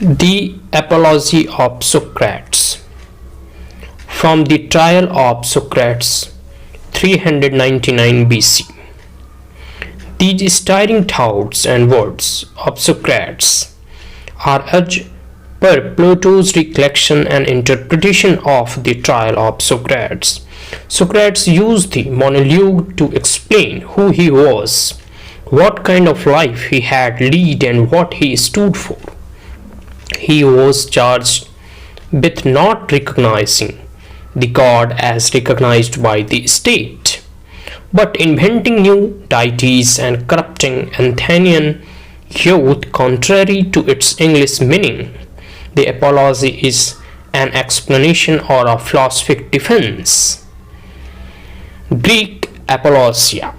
The Apology of Socrates. From the Trial of Socrates, 399 BC. These stirring thoughts and words of Socrates are urged per Plato's recollection and interpretation of the Trial of Socrates. Socrates used the monologue to explain who he was, what kind of life he had led, and what he stood for. He was charged with not recognizing the god as recognized by the state, but inventing new deities and corrupting Athenian youth contrary to its English meaning. The apology is an explanation or a philosophic defense. Greek apologia.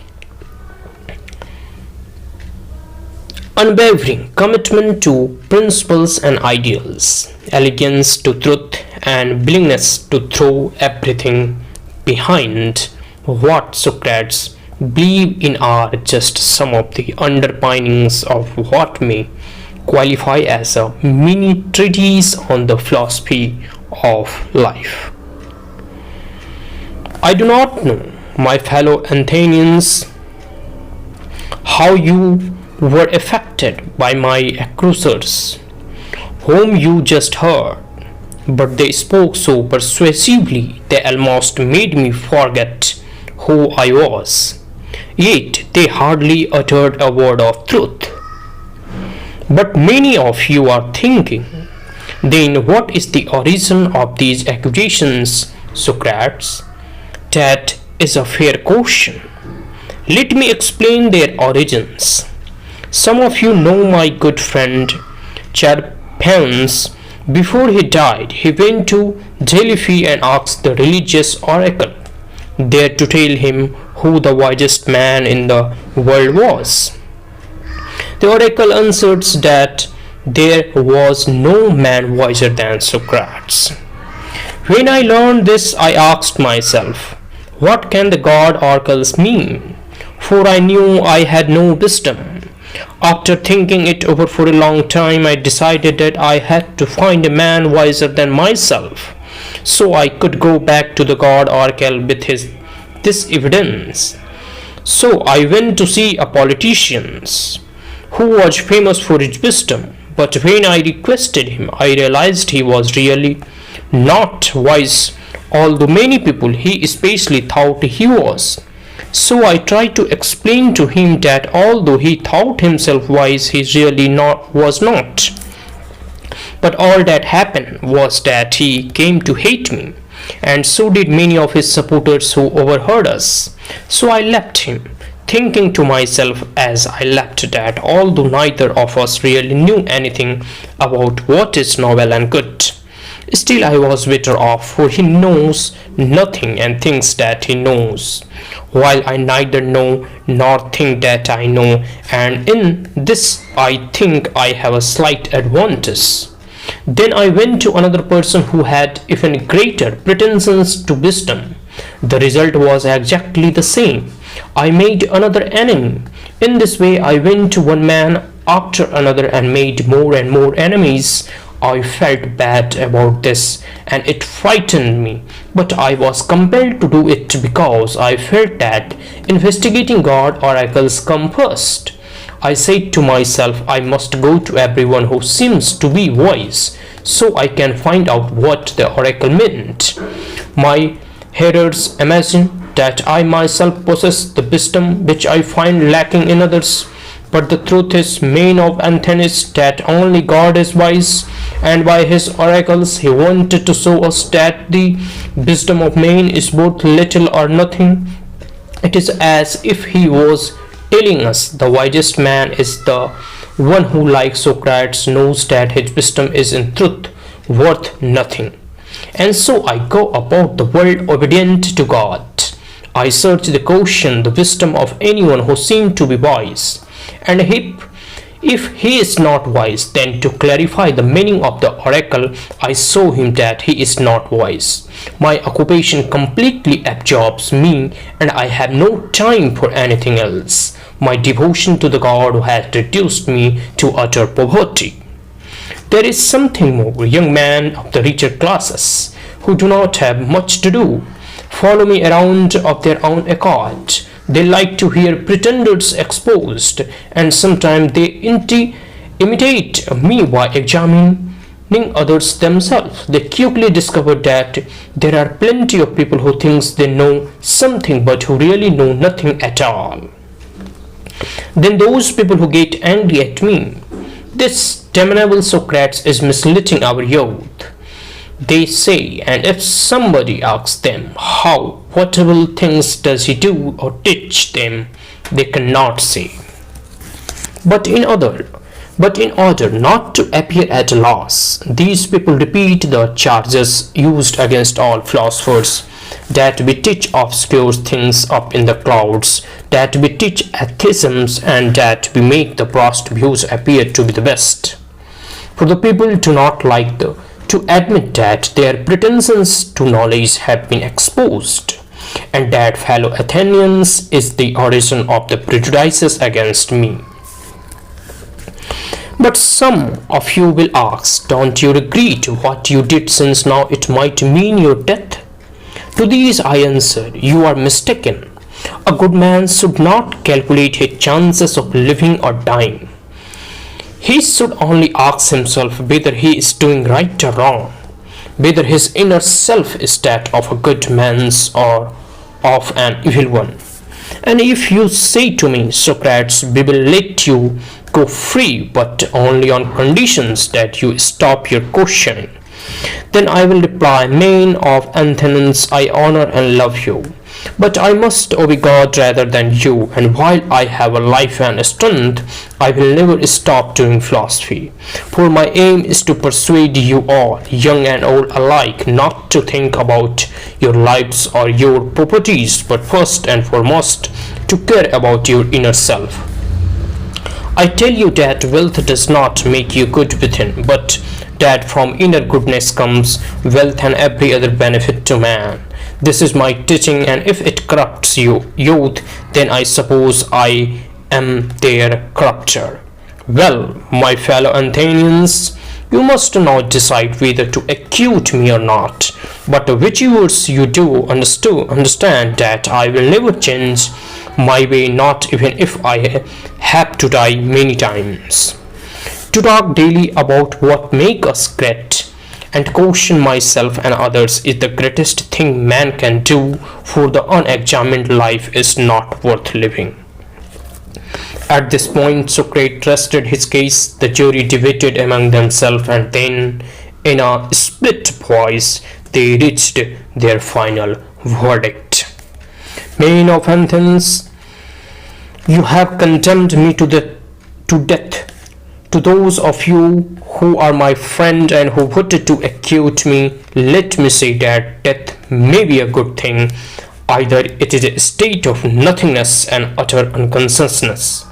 Unwavering commitment to principles and ideals, allegiance to truth, and willingness to throw everything behind. What Socrates believed in are just some of the underpinnings of what may qualify as a mini treatise on the philosophy of life. I do not know, my fellow Athenians, how you were affected by my accusers, whom you just heard, but they spoke so persuasively they almost made me forget who I was. Yet they hardly uttered a word of truth. But many of you are thinking, then what is the origin of these accusations, Socrates? That is a fair question. Let me explain their origins. Some of you know my good friend Charpans. Before he died, he went to Delphi and asked the religious oracle there to tell him who the wisest man in the world was. The oracle answered that there was no man wiser than Socrates. When I learned this, I asked myself, what can the god oracles mean? For I knew I had no wisdom. After thinking it over for a long time, I decided that I had to find a man wiser than myself, so I could go back to the god oracle with this evidence. So I went to see a politician who was famous for his wisdom, but when I requested him, I realized he was really not wise, although many people he especially thought he was. So I tried to explain to him that although he thought himself wise, he really was not. But all that happened was that he came to hate me, and so did many of his supporters who overheard us. So I left him, thinking to myself as I left that although neither of us really knew anything about what is noble and good, still I was better off, for he knows nothing and thinks that he knows, while I neither know nor think that I know, and in this I think I have a slight advantage. Then I went to another person who had even greater pretensions to wisdom. The result was exactly the same. I made another enemy. In this way I went to one man after another and made more and more enemies. I felt bad about this and it frightened me, but I was compelled to do it because I felt that investigating God oracles come first. I said to myself, I must go to everyone who seems to be wise so I can find out what the oracle meant. My hearers imagine that I myself possess the wisdom which I find lacking in others. But the truth is, men of Athens, that only God is wise, and by his oracles he wanted to show us that the wisdom of men is both little or nothing. It is as if he was telling us the wisest man is the one who, like Socrates, knows that his wisdom is in truth worth nothing. And so I go about the world obedient to God. I search the question, the wisdom of anyone who seemed to be wise. And if he is not wise, then to clarify the meaning of the oracle, I show him that he is not wise. My occupation completely absorbs me, and I have no time for anything else. My devotion to the God who has reduced me to utter poverty. There is something more. Young men of the richer classes who do not have much to do follow me around of their own accord. They like to hear pretenders exposed, and sometimes they imitate me by examining others themselves. They quickly discover that there are plenty of people who think they know something but who really know nothing at all. Then those people who get angry at me. This damnable Socrates is misleading our youth, they say, and if somebody asks them how, whatever things does he do or teach them, they cannot say. But in order not to appear at a loss, these people repeat the charges used against all philosophers, that we teach obscure things up in the clouds, that we teach atheisms, and that we make the past views appear to be the best. For the people do not like to admit that their pretensions to knowledge have been exposed, and that fellow Athenians is the origin of the prejudices against me. But some of you will ask, don't you regret what you did, since now it might mean your death? To these I answer, you are mistaken. A good man should not calculate his chances of living or dying. He should only ask himself whether he is doing right or wrong, whether his inner self is that of a good man's or of an evil one. And if you say to me, Socrates, we will let you go free, but only on conditions that you stop your questioning, then I will reply, men of Athens, I honor and love you, but I must obey God rather than you, and while I have a life and strength, I will never stop doing philosophy. For my aim is to persuade you all, young and old alike, not to think about your lives or your properties, but first and foremost to care about your inner self. I tell you that wealth does not make you good within, but that from inner goodness comes wealth and every other benefit to man. This is my teaching, and if it corrupts you, youth, then I suppose I am their corrupter. Well, my fellow Athenians, you must now decide whether to accuse me or not. But whichever you do, understand that I will never change my way, not even if I have to die many times. To talk daily about what makes us great and question myself and others is the greatest thing man can do, for the unexamined life is not worth living. At this point, Socrates rested his case. The jury debated among themselves, and then, in a split voice, they reached their final verdict. Men of Athens, you have condemned me to death. To those of you who are my friend and who wanted to accuse me, let me say that death may be a good thing. Either it is a state of nothingness and utter unconsciousness,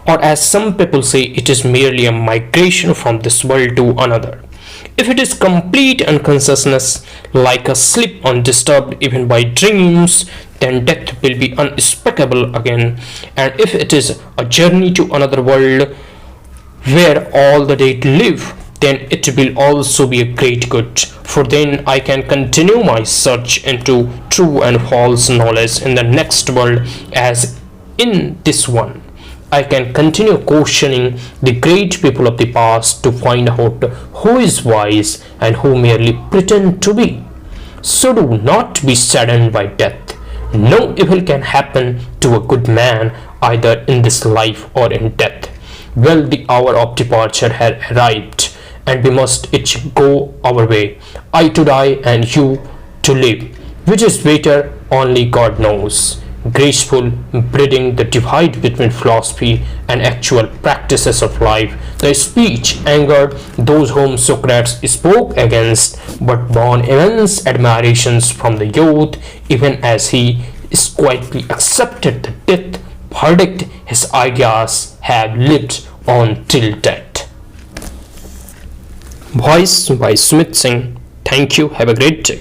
or as some people say, it is merely a migration from this world to another. If it is complete unconsciousness, like a sleep undisturbed even by dreams, then death will be unspeakable again. And if it is a journey to another world where all the dead live, then it will also be a great good, for then I can continue my search into true and false knowledge in the next world as in this one. I can continue questioning the great people of the past to find out who is wise and who merely pretend to be. So do not be saddened by death. No evil can happen to a good man either in this life or in death. Well, the hour of departure had arrived, and we must each go our way. I to die and you to live. Which is better, only God knows. Graceful, bridging the divide between philosophy and actual practices of life, the speech angered those whom Socrates spoke against, but won immense admirations from the youth, even as he quietly accepted the death verdict. His ideas have lived on till death. Voice by Sumit Singh. Thank you. Have a great day.